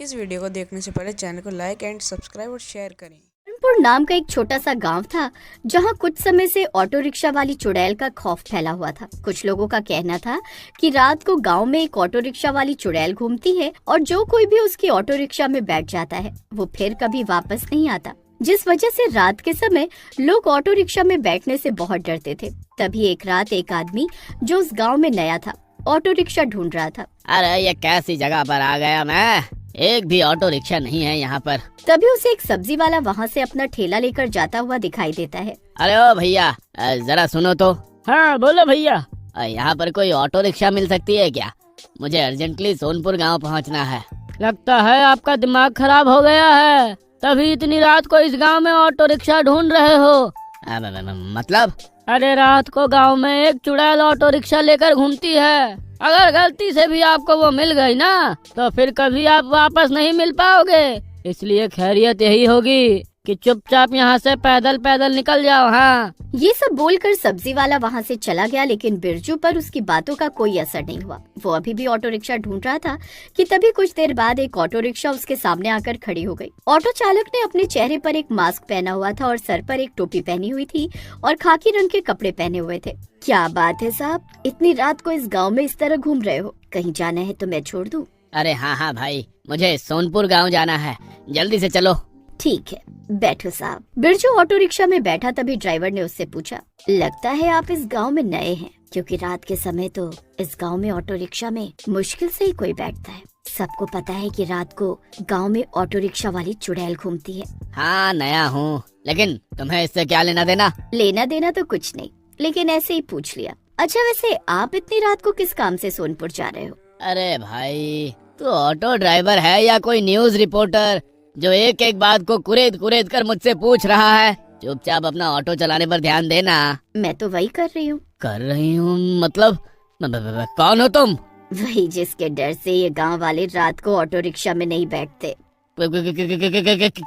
इस वीडियो को देखने से पहले चैनल को लाइक एंड सब्सक्राइब और शेयर करें। धर्मपुर नाम का एक छोटा सा गांव था जहां कुछ समय से ऑटो रिक्शा वाली चुड़ैल का खौफ फैला हुआ था। कुछ लोगों का कहना था कि रात को गांव में एक ऑटो रिक्शा वाली चुड़ैल घूमती है और जो कोई भी उसकी ऑटो रिक्शा में बैठ जाता है वो फिर कभी वापस नहीं आता, जिस वजह से रात के समय लोग ऑटो रिक्शा में बैठने से बहुत डरते थे। तभी एक रात एक आदमी जो उस गाँव में नया था ऑटो रिक्शा ढूंढ रहा था। अरे ये कैसी जगह पर आ गया मैं, एक भी ऑटो रिक्शा नहीं है यहाँ पर। तभी उसे एक सब्जी वाला वहाँ से अपना ठेला लेकर जाता हुआ दिखाई देता है। अरे ओ भैया, जरा सुनो तो। हाँ बोलो भैया। यहाँ पर कोई ऑटो रिक्शा मिल सकती है क्या? मुझे अर्जेंटली सोनपुर गांव पहुँचना है। लगता है आपका दिमाग खराब हो गया है, तभी इतनी रात को इस गांव में ऑटो रिक्शा ढूंढ रहे हो। मतलब? अरे रात को गांव में एक चुड़ैल ऑटो रिक्शा लेकर घूमती है। अगर गलती से भी आपको वो मिल गई ना तो फिर कभी आप वापस नहीं मिल पाओगे। इसलिए खैरियत यही होगी कि चुपचाप यहाँ से पैदल पैदल निकल जाओ। हाँ, ये सब बोलकर सब्जी वाला वहाँ से चला गया, लेकिन बिरजू पर उसकी बातों का कोई असर नहीं हुआ। वो अभी भी ऑटो रिक्शा ढूंढ रहा था कि तभी कुछ देर बाद एक ऑटो रिक्शा उसके सामने आकर खड़ी हो गई। ऑटो चालक ने अपने चेहरे पर एक मास्क पहना हुआ था और सर पर एक टोपी पहनी हुई थी और खाकी रंग के कपड़े पहने हुए थे। क्या बात है साहब, इतनी रात को इस गाँव में इस तरह घूम रहे हो? कहीं जाना है तो मैं छोड़ दूं? अरे हाँ भाई, मुझे सोनपुर गांव जाना है, जल्दी से चलो। ठीक है, बैठो साहब। बिरजू ऑटो रिक्शा में बैठा तभी ड्राइवर ने उससे पूछा, लगता है आप इस गांव में नए हैं, क्योंकि रात के समय तो इस गांव में ऑटो रिक्शा में मुश्किल से ही कोई बैठता है। सबको पता है कि रात को गांव में ऑटो रिक्शा वाली चुड़ैल घूमती है। हाँ नया हूँ, लेकिन तुम्हें इससे क्या लेना देना? लेना देना तो कुछ नहीं, लेकिन ऐसे ही पूछ लिया। अच्छा वैसे आप इतनी रात को किस काम से सोनपुर जा रहे हो? अरे भाई, तू ऑटो ड्राइवर है या कोई न्यूज रिपोर्टर जो एक एक बात को कुरेद कुरेद कर मुझसे पूछ रहा है? चुपचाप अपना ऑटो चलाने पर ध्यान देना। मैं तो वही कर रही हूँ। कर रही हूँ मतलब? कौन हो तुम? वही जिसके डर से ये गांव वाले रात को ऑटो रिक्शा में नहीं बैठते।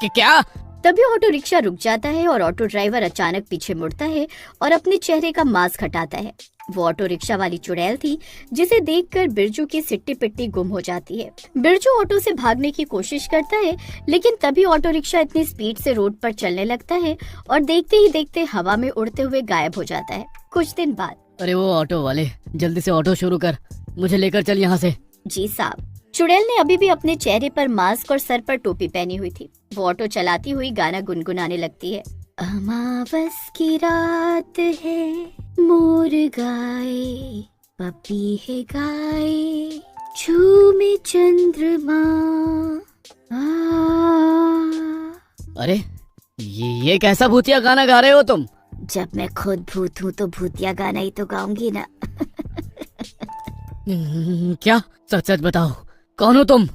क्या? तभी ऑटो रिक्शा रुक जाता है और ऑटो ड्राइवर अचानक पीछे मुड़ता है और अपने चेहरे का मास्क हटाता है। वो ऑटो रिक्शा वाली चुड़ैल थी, जिसे देखकर बिरजू की सिट्टी पिट्टी गुम हो जाती है। बिरजू ऑटो से भागने की कोशिश करता है, लेकिन तभी ऑटो रिक्शा इतनी स्पीड से रोड पर चलने लगता है और देखते ही देखते हवा में उड़ते हुए गायब हो जाता है। कुछ दिन बाद, अरे वो ऑटो वाले, जल्दी से ऑटो शुरू कर, मुझे लेकर चल यहाँ से। जी साहब। चुड़ैल ने अभी भी अपने चेहरे पर मास्क और सर पर टोपी पहनी हुई थी। वो ऑटो चलाती हुई गाना गुनगुनाने लगती है। अमावस की रात है, मोर गाए, पपी है गाए, झूमे चंद्रमा। अरे ये कैसा भूतिया गाना गा रहे हो तुम? जब मैं खुद भूत हूँ तो भूतिया गाना ही तो गाऊंगी ना। क्या? सच सच बताओ, कौन हो तुम?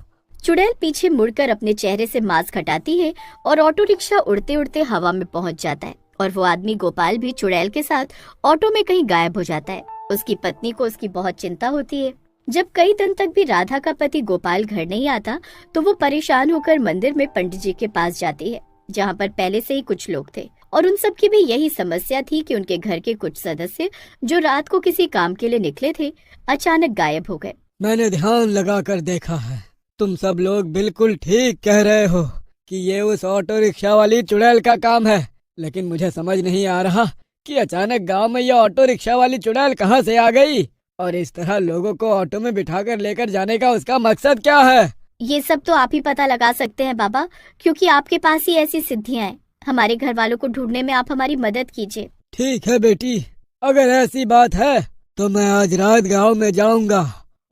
चुड़ैल पीछे मुड़कर अपने चेहरे से मास्क हटाती है और ऑटो रिक्शा उड़ते उड़ते हवा में पहुंच जाता है और वो आदमी गोपाल भी चुड़ैल के साथ ऑटो में कहीं गायब हो जाता है। उसकी पत्नी को उसकी बहुत चिंता होती है। जब कई दिन तक भी राधा का पति गोपाल घर नहीं आता तो वो परेशान होकर मंदिर में पंडित जी के पास जाती है, जहाँ पर पहले से ही कुछ लोग थे और उन सब की भी यही समस्या थी कि उनके घर के कुछ सदस्य जो रात को किसी काम के लिए निकले थे अचानक गायब हो गए। मैंने ध्यान लगा कर देखा है, तुम सब लोग बिल्कुल ठीक कह रहे हो कि ये उस ऑटो रिक्शा वाली चुड़ैल का काम है, लेकिन मुझे समझ नहीं आ रहा कि अचानक गांव में ये ऑटो रिक्शा वाली चुड़ैल कहां से आ गई और इस तरह लोगों को ऑटो में बिठाकर लेकर जाने का उसका मकसद क्या है? ये सब तो आप ही पता लगा सकते हैं बाबा, क्योंकि आपके पास ही ऐसी सिद्धियां हैं। हमारे घर वालों को ढूंढने में आप हमारी मदद कीजिए। ठीक है बेटी, अगर ऐसी बात है तो मैं आज रात गाँव में जाऊंगा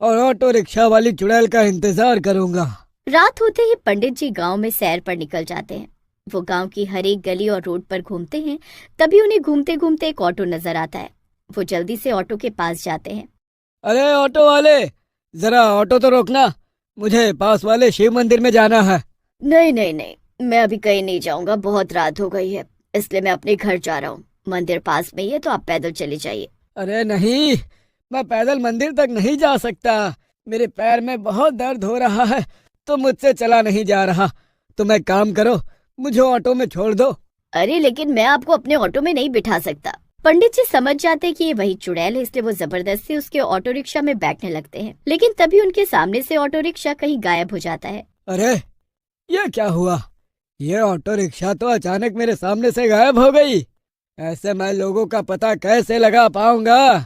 और ऑटो रिक्शा वाली चुड़ैल का इंतजार करूंगा। रात होते ही पंडित जी गांव में सैर पर निकल जाते हैं। वो गांव की हर एक गली और रोड पर घूमते हैं। तभी उन्हें घूमते घूमते एक ऑटो नजर आता है। वो जल्दी से ऑटो के पास जाते हैं। अरे ऑटो वाले, जरा ऑटो तो रोकना, मुझे पास वाले शिव मंदिर में जाना है। नहीं नहीं नहीं, मैं अभी कहीं नहीं जाऊंगा, बहुत रात हो गई है, इसलिए मैं अपने घर जा रहा हूँ। मंदिर पास में ही है तो आप पैदल चले जाइए। अरे नहीं, मैं पैदल मंदिर तक नहीं जा सकता, मेरे पैर में बहुत दर्द हो रहा है, तो मुझसे चला नहीं जा रहा। तुम एक काम करो, मुझे ऑटो में छोड़ दो। अरे लेकिन मैं आपको अपने ऑटो में नहीं बिठा सकता। पंडित जी समझ जाते कि ये वही चुड़ैल है, इसलिए वो जबरदस्ती उसके ऑटो रिक्शा में बैठने लगते हैं। लेकिन तभी उनके सामने से ऑटो रिक्शा कहीं गायब हो जाता है। अरे ये क्या हुआ? ये ऑटो रिक्शा तो अचानक मेरे सामने से गायब हो गई। ऐसे मैं लोगों का पता कैसे लगा पाऊंगा?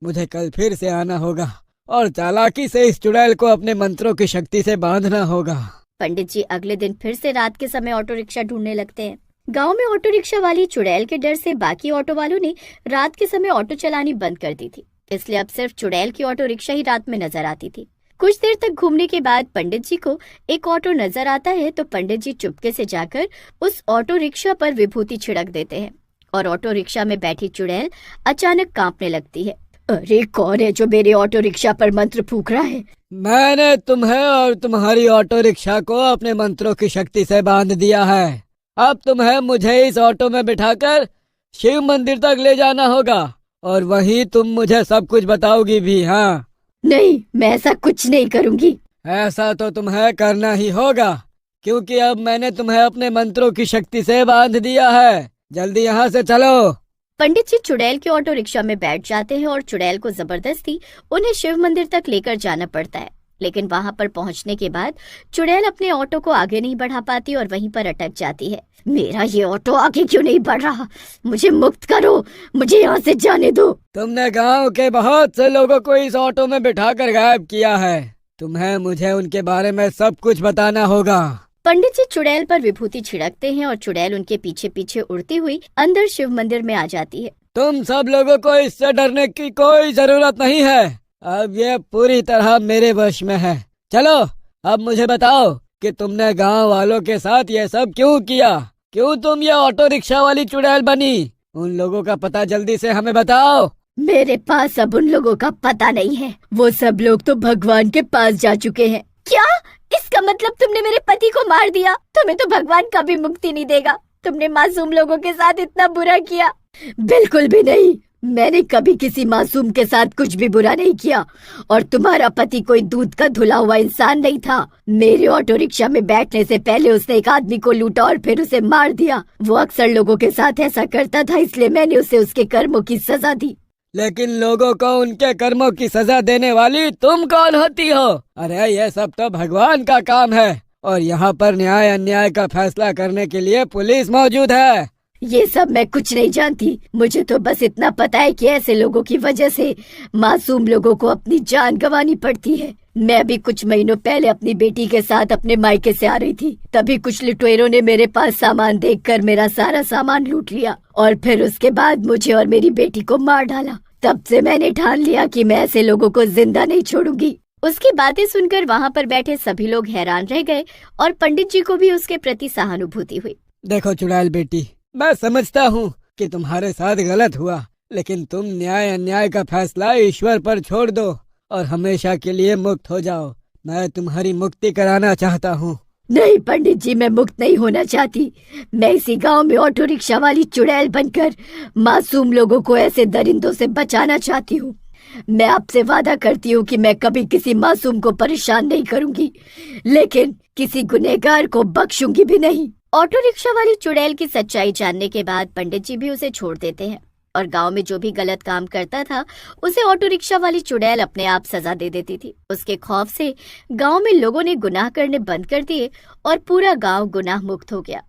मुझे कल फिर से आना होगा और चालाकी से इस चुड़ैल को अपने मंत्रों की शक्ति से बांधना होगा। पंडित जी अगले दिन फिर से रात के समय ऑटो रिक्शा ढूंढने लगते हैं। गांव में ऑटो रिक्शा वाली चुड़ैल के डर से बाकी ऑटो वालों ने रात के समय ऑटो चलानी बंद कर दी थी, इसलिए अब सिर्फ चुड़ैल की ऑटो रिक्शा ही रात में नजर आती थी। कुछ देर तक घूमने के बाद पंडित जी को एक ऑटो नजर आता है तो पंडित जी चुपके से जाकर उस ऑटो रिक्शा पर विभूति छिड़क देते हैं और ऑटो रिक्शा में बैठी चुड़ैल अचानक कांपने लगती है। अरे कौन है जो मेरे ऑटो रिक्शा पर मंत्र फूंक रहा है? मैंने तुम्हें और तुम्हारी ऑटो रिक्शा को अपने मंत्रों की शक्ति से बांध दिया है। अब तुम्हें मुझे इस ऑटो में बिठाकर शिव मंदिर तक ले जाना होगा और वहीं तुम मुझे सब कुछ बताओगी भी। हाँ नहीं, मैं ऐसा कुछ नहीं करूंगी। ऐसा तो तुम्हें करना ही होगा, क्योंकि अब मैंने तुम्हें अपने मंत्रों की शक्ति से बांध दिया है। जल्दी यहाँ से चलो। पंडित जी चुड़ैल के ऑटो रिक्शा में बैठ जाते हैं और चुड़ैल को जबरदस्ती उन्हें शिव मंदिर तक लेकर जाना पड़ता है। लेकिन वहाँ पर पहुँचने के बाद चुड़ैल अपने ऑटो को आगे नहीं बढ़ा पाती और वहीं पर अटक जाती है। मेरा ये ऑटो आगे क्यों नहीं बढ़ रहा? मुझे मुक्त करो, मुझे यहाँ से जाने दो। तुमने गांव के बहुत से लोगों को इस ऑटो में बिठाकर गायब किया है। तुम्हें मुझे उनके बारे में सब कुछ बताना होगा। पंडित जी चुड़ैल पर विभूति छिड़कते हैं और चुड़ैल उनके पीछे पीछे उड़ती हुई अंदर शिव मंदिर में आ जाती है। तुम सब लोगों को इससे डरने की कोई जरूरत नहीं है। अब ये पूरी तरह मेरे वश में है। चलो अब मुझे बताओ कि तुमने गांव वालों के साथ ये सब क्यों किया? क्यों तुम ये ऑटो रिक्शा वाली चुड़ैल बनी? उन लोगों का पता जल्दी से हमें बताओ। मेरे पास अब उन लोगों का पता नहीं है। वो सब लोग तो भगवान के पास जा चुके हैं। क्या? इसका मतलब तुमने मेरे पति को मार दिया? तुम्हें तो भगवान कभी मुक्ति नहीं देगा। तुमने मासूम लोगों के साथ इतना बुरा किया। बिल्कुल भी नहीं, मैंने कभी किसी मासूम के साथ कुछ भी बुरा नहीं किया। और तुम्हारा पति कोई दूध का धुला हुआ इंसान नहीं था। मेरे ऑटो रिक्शा में बैठने से पहले उसने एक आदमी को लूटा और फिर उसे मार दिया। वो अक्सर लोगों के साथ ऐसा करता था, इसलिए मैंने उसे उसके कर्मों की सजा दी। लेकिन लोगों को उनके कर्मों की सजा देने वाली तुम कौन होती हो? अरे ये सब तो भगवान का काम है और यहाँ पर न्याय अन्याय का फैसला करने के लिए पुलिस मौजूद है। ये सब मैं कुछ नहीं जानती। मुझे तो बस इतना पता है कि ऐसे लोगों की वजह से मासूम लोगों को अपनी जान गंवानी पड़ती है। मैं भी कुछ महीनों पहले अपनी बेटी के साथ अपने मायके से आ रही थी, तभी कुछ लुटेरों ने मेरे पास सामान देखकर मेरा सारा सामान लूट लिया और फिर उसके बाद मुझे और मेरी बेटी को मार डाला। तब से मैंने ठान लिया कि मैं ऐसे लोगों को जिंदा नहीं छोड़ूंगी। उसकी बातें सुनकर वहाँ पर बैठे सभी लोग हैरान रह गए और पंडित जी को भी उसके प्रति सहानुभूति हुई। देखो चुड़ैल बेटी, मैं समझता हूँ कि तुम्हारे साथ गलत हुआ, लेकिन तुम न्याय अन्याय का फैसला ईश्वर पर छोड़ दो और हमेशा के लिए मुक्त हो जाओ। मैं तुम्हारी मुक्ति कराना चाहता हूँ। नहीं पंडित जी, मैं मुक्त नहीं होना चाहती। मैं इसी गांव में ऑटो रिक्शा वाली चुड़ैल बनकर मासूम लोगों को ऐसे दरिंदों से बचाना चाहती हूँ। मैं आपसे वादा करती हूँ कि मैं कभी किसी मासूम को परेशान नहीं करूँगी, लेकिन किसी गुनहगार को बख्शूंगी भी नहीं। ऑटो रिक्शा वाली चुड़ैल की सच्चाई जानने के बाद पंडित जी भी उसे छोड़ देते हैं और गांव में जो भी गलत काम करता था उसे ऑटो रिक्शा वाली चुड़ैल अपने आप सजा दे देती थी। उसके खौफ से गांव में लोगों ने गुनाह करने बंद कर दिए और पूरा गांव गुनाह मुक्त हो गया।